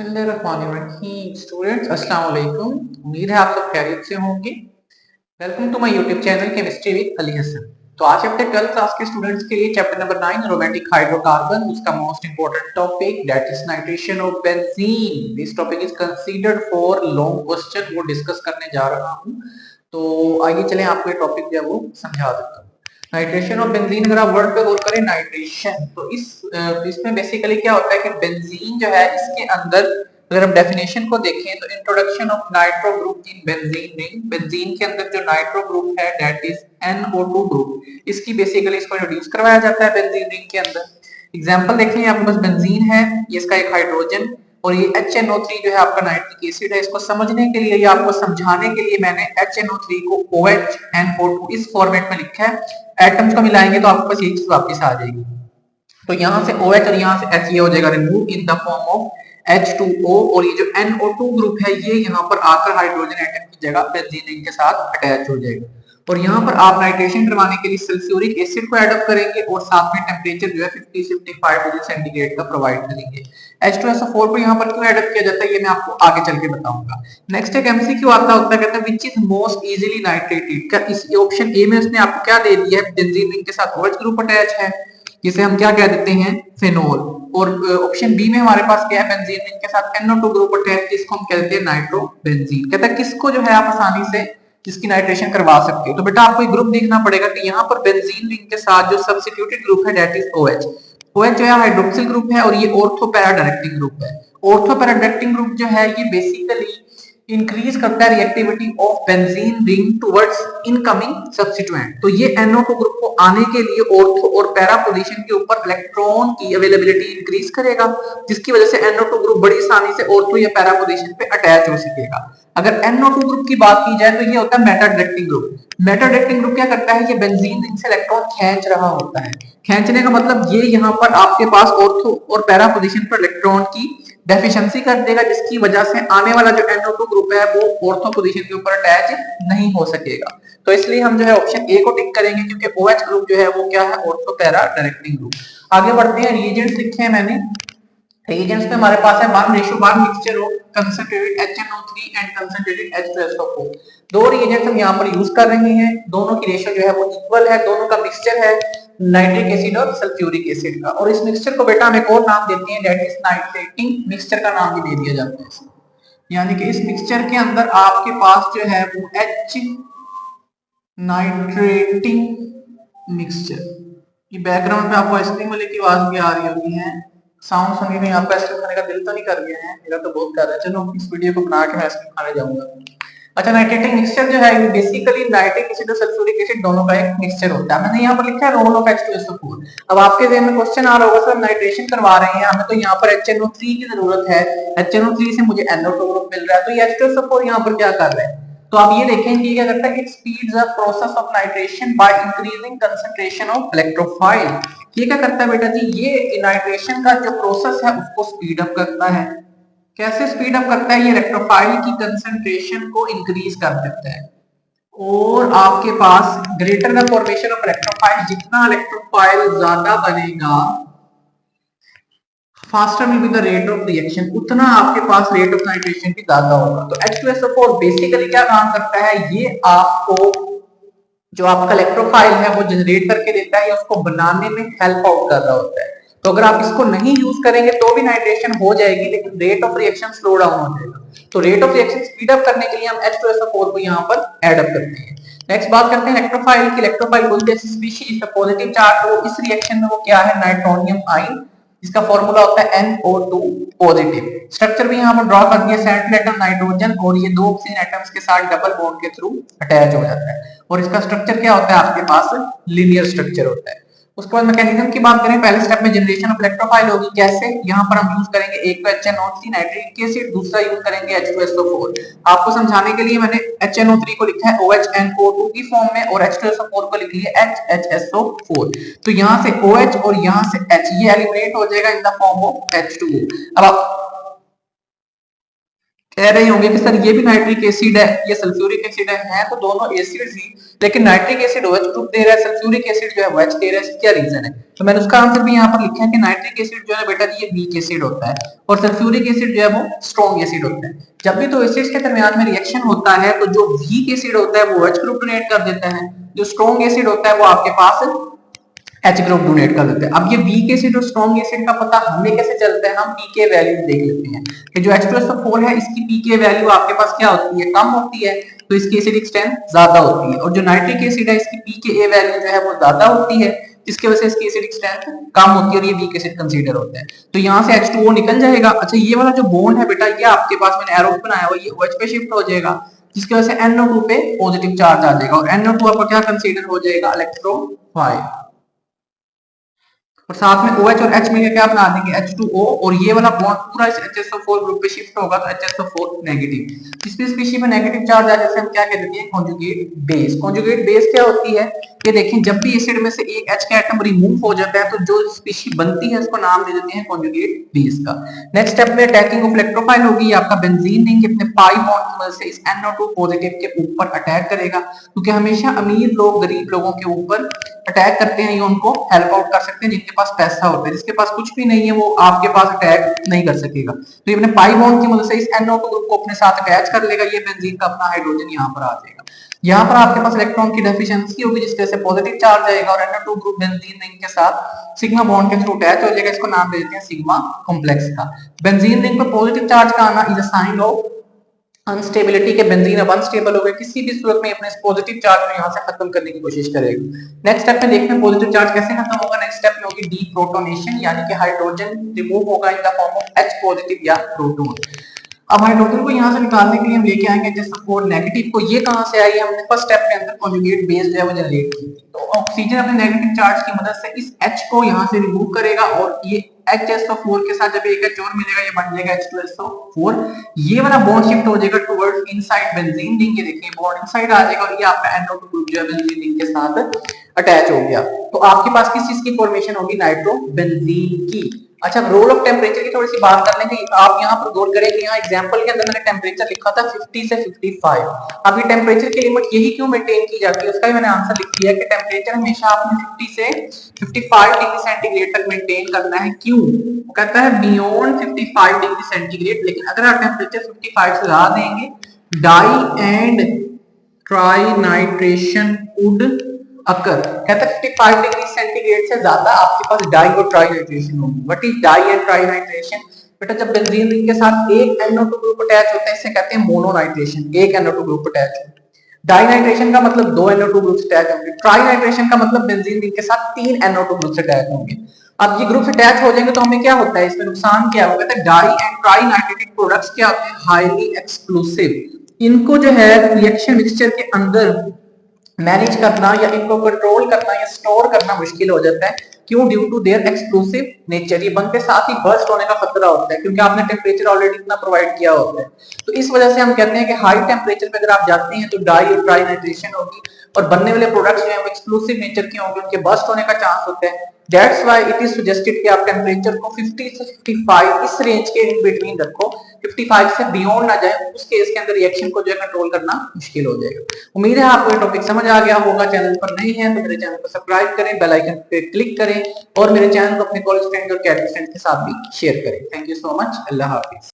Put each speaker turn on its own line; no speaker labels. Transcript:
बिस्मिल्लाहिर्रहमानिर्रहीम। स्टूडेंट्स अस्सलाम वालेकुम। उम्मीद है आप सब खैरियत से होंगे। Welcome to my YouTube channel chemistry with Ali Hasan. तो आज अपने 12th क्लास के स्टूडेंट्स के लिए चैप्टर नंबर 9 एरोमेटिक हाइड्रोकार्बन, उसका most important topic that is nitration of benzene. This topic is considered for long question, वो डिस्कस करने जा रहा हूं। तो आइए चलें आपको ये टॉपिक जो है वो समझा देता हूं। नाइट्रेशन ऑफ बेंजीन, अगर आप वर्ड पे गौर करें नाइट्रेशन, तो इसमें बेसिकली क्या होता है कि बेंजीन जो है इसके अंदर अगर हम डेफिनेशन को देखें तो introduction of nitro group in benzene ring, benzene के अंदर जो नाइट्रो ग्रुप है दैट इज NO2 ग्रुप, इसकी बेसिकली इसको इंट्रोड्यूस करवाया जाता है बेंजीन रिंग के अंदर। एग्जांपल देखें, आपके पास बेंजीन है, ये इसका एक हाइड्रोजन, और ये HNO3 जो है आपका नाइट्रिक एसिड है। इसको समझने के लिए या आपको समझाने के लिए मैंने HNO3 को OH इस फॉर्मेट में लिखा है। एटम्स को मिलाएंगे तो आपके पास ये चीज वापस आ जाएगी। तो यहाँ से OH और यहाँ से H ये हो जाएगा remove in the form of H2O, और ये जो NO2 ग्रुप है ये यहाँ पर आकर हाइड्रोजन एटम की जगह बेंजीन रिंग के साथ अटैच हो जाएगा। और यहाँ पर आप नाइट्रेशन करवाने के लिए सल्फ्यूरिक एसिड को ऐड अप करेंगे और साथ में टेम्परेचर जो है 50 से 55 डिग्री सेंटीग्रेड का प्रोवाइड करेंगे। H2SO4 को यहाँ पर क्यों ऐड अप किया जाता है ये मैं आपको आगे चल के बताऊंगा। नेक्स्ट एक MCQ आता होता है, कहता है व्हिच इज मोस्ट इजीली नाइट्रेटेड। क्या इस ऑप्शन ए में उसने आपको क्या दे दिया है, बेंजीन रिंग के साथ OH ग्रुप अटैच है, जिसे हम क्या कह देते हैं फेनोल, और ऑप्शन बी में हमारे पास क्या है बेंजीन रिंग के साथ NO2 ग्रुप अटैच, जिसको हम कहते हैं नाइट्रोबेंजीन। कहता है किसको जो है आप आसानी से जिसकी नाइट्रेशन करवा सकते हो। तो बेटा आपको एक ग्रुप देखना पड़ेगा कि यहाँ पर बेंजीन रिंग के साथ जो सब्स्टिट्यूटेड ग्रुप है दैट इज OH। OH जो है हाइड्रोक्सिल ग्रुप है और ये ऑर्थो पैरा डायरेक्टिंग ग्रुप है। ऑर्थो पैरा डायरेक्टिंग ग्रुप जो है ये बेसिकली इंक्रीज करता है reactivity of benzene ring towards incoming substituent. तो ये NO2 ग्रुप को आने के लिए ऑर्थो और पैरा पोजीशन के ऊपर इलेक्ट्रॉन की अवेलेबिलिटी इंक्रीज करेगा, जिसकी वजह से NO2 ग्रुप बड़ी आसानी से ऑर्थो या पैरा पोजीशन पे अटैच हो सकेगा। अगर NO2 ग्रुप की बात की जाए तो ये होता है Meta directing group. Meta directing group क्या करता है, ये बेंजीन रिंग से इलेक्ट्रॉन खींच रहा होता है। खींचने का मतलब ये यहाँ पर आपके पास ऑर्थो और पैरा पोजीशन पर इलेक्ट्रॉन की डेफिशिएंसी कर देगा, जिसकी वजह से आने वाला जो NO2 ग्रुप है वो ऑर्थो पोजीशन के ऊपर अटैच नहीं हो सकेगा। तो इसलिए हम जो है ऑप्शन ए को टिक करेंगे, क्योंकि OH ग्रुप जो है वो क्या है, ऑर्थो पैरा डायरेक्टिंग ग्रुप। आगे बढ़ते हैं, रिएजेंट्स लिखे हैं मैंने। रिएजेंट्स में हमारे पास है 1:1 mixture of concentrated HNO3 and concentrated H2SO4। दो रिएजेंट्स हम यहाँ पर यूज कर रहे हैं, दोनों की रेशियो जो है वो इक्वल है, दोनों का मिक्सचर है नाइट्रिक एसिड और सल्फ्यूरिक एसिड का। और इस मिक्सचर को बेटा हम एक और नाम देते हैं दैट इज नाइट्रेटिंग मिक्सचर का नाम भी दे दिया जाता है। यानी कि इस मिक्सचर के अंदर आपके पास जो है वो H नाइट्रेटिंग मिक्सचर। ये बैकग्राउंड में आपको आइसक्रीम वाले की आवाज भी आ रही होगी है, साउंड सुनने में आपका आइसक्रीम खाने का दिल तो नहीं कर गया है? मेरा तो बहुत कर रहा है। चलो इस वीडियो को बना के मैं आइसक्रीम खाने जाऊंगा। अच्छा, नाइट्रेटिंग मिक्सचर जो है ये बेसिकली नाइट्रिक एसिड और सल्फ्यूरिक एसिड दोनों का एक मिक्सचर होता है। मैंने यहाँ पर लिखा है रोल ऑफ H2SO4। अब आपके ज़हन में क्वेश्चन आ रहा होगा सर नाइट्रेशन करवा रहे हैं हमें, तो यहाँ पर HNO3 की जरूरत है, HNO3 से मुझे NO2 ग्रुप मिल रहा है, तो ये H2SO4 यहाँ पर क्या कर रहे हैं? तो आप ये देखें कि क्या करता है, it speeds up process of nitration by increasing concentration of electrophile. ये क्या करता है बेटा जी, ये नाइट्रेशन का जो प्रोसेस है उसको स्पीड अप करता है। कैसे स्पीड अप करता है? ये इलेक्ट्रोफाइल की कंसंट्रेशन को इंक्रीज कर देता है, और आपके पास greater the formation of electrophile, जितना इलेक्ट्रोफाइल ज्यादा बनेगा faster will be the rate of reaction, उतना आपके पास रेट ऑफ नाइट्रेशन भी ज्यादा होगा। तो H2SO4 बेसिकली क्या काम करता है, ये आपको जो आपका इलेक्ट्रोफाइल है वो जनरेट करके देता है, उसको बनाने में हेल्प आउट कर रहा होता है। तो अगर आप इसको नहीं यूज करेंगे तो भी नाइट्रेशन हो जाएगी, लेकिन rate of reaction slow down हो जाएगा। तो rate of reaction speed up करने के लिए हम H2SO4 को यहाँ पर ऐड अप करते हैं। नेक्स्ट बात करते हैं इलेक्ट्रोफाइल की। इलेक्ट्रोफाइल कोई भी ऐसी स्पीशीज है पॉजिटिव चार्ज, तो इस रिएक्शन में वो क्या है, नाइट्रोनियम आयन, इसका फॉर्मूला होता है NO2 पॉजिटिव। स्ट्रक्चर भी यहाँ पर ड्रॉ कर दिया, सेंट्रल एटम नाइट्रोजन और ये दो ऑक्सीजन एटम्स के साथ डबल बॉन्ड के थ्रू अटैच हो जाता है, और इसका स्ट्रक्चर क्या होता है, आपके पास लीनियर स्ट्रक्चर होता है। उसके बाद मैकेनिज्म की बात करें, पहले स्टेप में जनरेशन ऑफ इलेक्ट्रोफाइल होगी। कैसे? यहाँ पर हम यूज करेंगे एक तो HNO3 नाइट्रिक एसिड, दूसरा यूज करेंगे H2SO4। आपको समझाने के लिए मैंने HNO3 को लिखा है OHNO2 की फॉर्म में, और H2SO4 को लिख लिया HHSO4। तो यहाँ से OH और यहाँ से H ये एलिमिनेट हो जाएगा in the form of H2O। अब आप कह रहे होंगे कि सर ये भी नाइट्रिक एसिड है, ये सल्फ्यूरिक एसिड है तो दोनों एसिड्स ही, लेकिन नाइट्रिक एसिड OH ग्रुप दे रहा है, सल्फ्यूरिक एसिड जो है OH दे रहा है, क्या रीजन है? तो मैंने उसका आंसर भी यहाँ पर लिखा है कि नाइट्रिक एसिड जो है बेटा ये वीक एसिड होता है और सल्फ्यूरिक एसिड जो है वो स्ट्रॉन्ग एसिड होता है। जब भी दो एसिड्स के दरमियान में रिएक्शन होता है तो जो वीक एसिड होता है वो OH ग्रुप डोनेट कर देता है, जो स्ट्रॉन्ग एसिड होता है वो आपके पास H ग्रुप डोनेट कर देते हैं। अब ये वीक एसिड और स्ट्रॉन्ग एसिड का पता हमें कैसे चलता है? हम पीके वैल्यू देख लेते हैं कि जो H2SO4 है इसकी पीके वैल्यू आपके पास क्या होती है? कम होती है, तो इसकी एसिडिक स्ट्रेंथ ज्यादा होती है, और जो नाइट्रिक एसिड है इसकी पीके वैल्यू जो है वो ज्यादा होती है, जिसकी वजह से इसकी एसिडिक स्ट्रेंथ कम होती है और ये वीक एसिड कंसीडर होता है। तो यहाँ से H2O निकल जाएगा। अच्छा, ये वाला जो बॉन्ड है बेटा ये आपके पास मैंने एरो बनाया हुआ, ये OH पे शिफ्ट हो जाएगा, जिसकी वजह से NO2 पे पॉजिटिव चार्ज आ जाएगा और NO2 आपका क्या कंसीडर हो जाएगा? इलेक्ट्रोफाइल। और साथ में OH और H मिलकर क्या बना देंगे? H2O, और ये वाला बॉन्ड पूरा इस HSO4 ग्रुप पे शिफ्ट होगा तो HSO4 नेगेटिव। जिस भी स्पीशीज में नेगेटिव चार्ज आ जाए हम क्या कह देते हैं? Conjugate base. कॉन्जुगेट बेस क्या होती है? ये देखें, जब भी एसिड में से एक H का एटम रिमूव हो जाता है तो जो स्पीशीज बनती है उसको नाम दे देते हैं कॉन्जुगेट बेस का। नेक्स्ट स्टेप में अटैकिंग ऑफ इलेक्ट्रोफाइल होगी, आपका बेंजीन रिंग अपने पाई बॉन्ड की मदद से इस NO2 पॉजिटिव के ऊपर अटैक करेगा, क्योंकि हमेशा अमीर लोग गरीब लोगों के ऊपर अटैक करते हैं, ये उनको हेल्प आउट कर सकते हैं जिनके पास पैसा होता है, जिसके पास कुछ भी नहीं है वो आपके पास अटैक नहीं कर सकेगा। तो ये अपने पाई बॉन्ड की मदद से इस NO2 ग्रुप को अपने साथ अटैच कर लेगा, ये बेंजीन का अपना हाइड्रोजन यहाँ पर आ जाएगा। यहाँ पर आपके पास इलेक्ट्रॉन की डेफिशिएंसी होगी जिसकी वजह से पॉजिटिव चार्ज आएगा और NO2 ग्रुप बेंजीन रिंग के साथ सिग्मा बॉन्ड के थ्रू अटैच हो जाएगा, इसको नाम दे देते हैं सिग्मा कॉम्प्लेक्स का। बेंजीन रिंग पर पॉजिटिव चार्ज का आना is a sign of unstability के बेंजीन अब अनस्टेबल हो गए, किसी भी सूरत में अपने पॉजिटिव चार्ज को यहां से खत्म करने की कोशिश करेगा। नेक्स्ट स्टेप में देखते हैं पॉजिटिव चार्ज कैसे खत्म होगा। नेक्स्ट स्टेप में होगी डीप्रोटोनेशन, यानी कि हाइड्रोजन रिमूव होगा in the form of H positive या प्रोटॉन। अब हाइड्रोजन को यहां से निकालने के लिए हम लेके आएंगे HSO4 नेगेटिव को। ये कहां से आई है? हमने फर्स्ट स्टेप के अंदर कॉन्जुगेट बेस जो है वो जनरेट की। तो ऑक्सीजन अपने नेगेटिव चार्ज की मदद से इस H को यहां से रिमूव करेगा और ये HSO4 के साथ जब एक H और मिलेगा ये बन जाएगा H2SO4। ये वाला बॉन्ड शिफ्ट हो जाएगा टुवर्ड्स इनसाइड बेंजीन रिंग, ये देखिए बॉन्ड इनसाइड आ जाएगा और ये आपका NO2 ग्रुप जो है बेंजीन रिंग के साथ अटैच हो गया। तो आपके पास किस चीज की फॉर्मेशन होगी? नाइट्रो बेंजीन की। अच्छा, रोल ऑफ टेम्परेचर की थोड़ी सी बात कर लेंगे। आप यहाँ पर गौर करें कि यहाँ एग्जांपल के अंदर मैंने टेम्परेचर लिखा था 50 से 55। अब ये टेम्परेचर की लिमिट यही क्यों मेंटेन की जाती है उसका भी मैंने आंसर लिख दिया कि टेम्परेचर हमेशा आपने 50 से 55 डिग्री सेंटीग्रेड तक मेंटेन करना है। क्यों? वो कहता है बियॉन्ड 55 डिग्री सेंटीग्रेड, लेकिन अगर आप टेम्परेचर 55 से ज्यादा देंगे di and tri nitration would occur. कहता है 55 डिग्री सेंटीग्रेड से ज्यादा आपके पास डाई और ट्राई नाइट्रेशन होगी। What is di and tri nitration? बेटा जब बेंजीन रिंग के साथ एक NO2 ग्रुप अटैच होता है इसे कहते हैं मोनोनाइट्रेशन, एक NO2 ग्रुप अटैच है। डाई नाइट्रेशन का मतलब दो NO2 ग्रुप्स अटैच होंगे। ट्राई नाइट्रेशन का मतलब बेंजीन रिंग के साथ तीन NO2 ग्रुप्स अटैच होंगे। अब ये ग्रुप्स अटैच हो जाएंगे तो हमें क्या होता है? इसमें नुकसान क्या होगा? कहता है di and tri nitrated products क्या होते हैं? Highly explosive. इनको जो है रिएक्शन मिक्सचर के अंदर मैनेज करना या इनको कंट्रोल करना या स्टोर करना मुश्किल हो जाता है। क्यों? Due to their explosive nature. ये बनते साथ ही बर्स्ट होने का खतरा होता है क्योंकि आपने टेम्परेचर ऑलरेडी इतना प्रोवाइड किया होता है। तो इस वजह से हम कहते हैं कि हाई टेम्परेचर पे अगर आप जाते हैं तो डाई और ट्राई नाइट्रेशन होगी और बनने वाले प्रोडक्ट्स जो हैं वो एक्सप्लोसिव नेचर के होंगे, उनके बर्स्ट होने का चांस होता है। That's why it is suggested कि आप टेम्परेचर को 50 से 55 इस रेंज के इन बिटवीन रखो, 55 से बियॉन्ड ना जाए, उस केस के अंदर रिएक्शन को जो है कंट्रोल करना मुश्किल हो जाएगा। उम्मीद है आपको ये टॉपिक समझ आ गया होगा। चैनल पर नए हैं तो मेरे चैनल को सब्सक्राइब करें, बेल आइकन पे क्लिक करें और मेरे चैनल को अपने कॉलेज फ्रेंड और कैडेट फ्रेंड के साथ भी शेयर करें। Thank you so much. Allah Hafiz.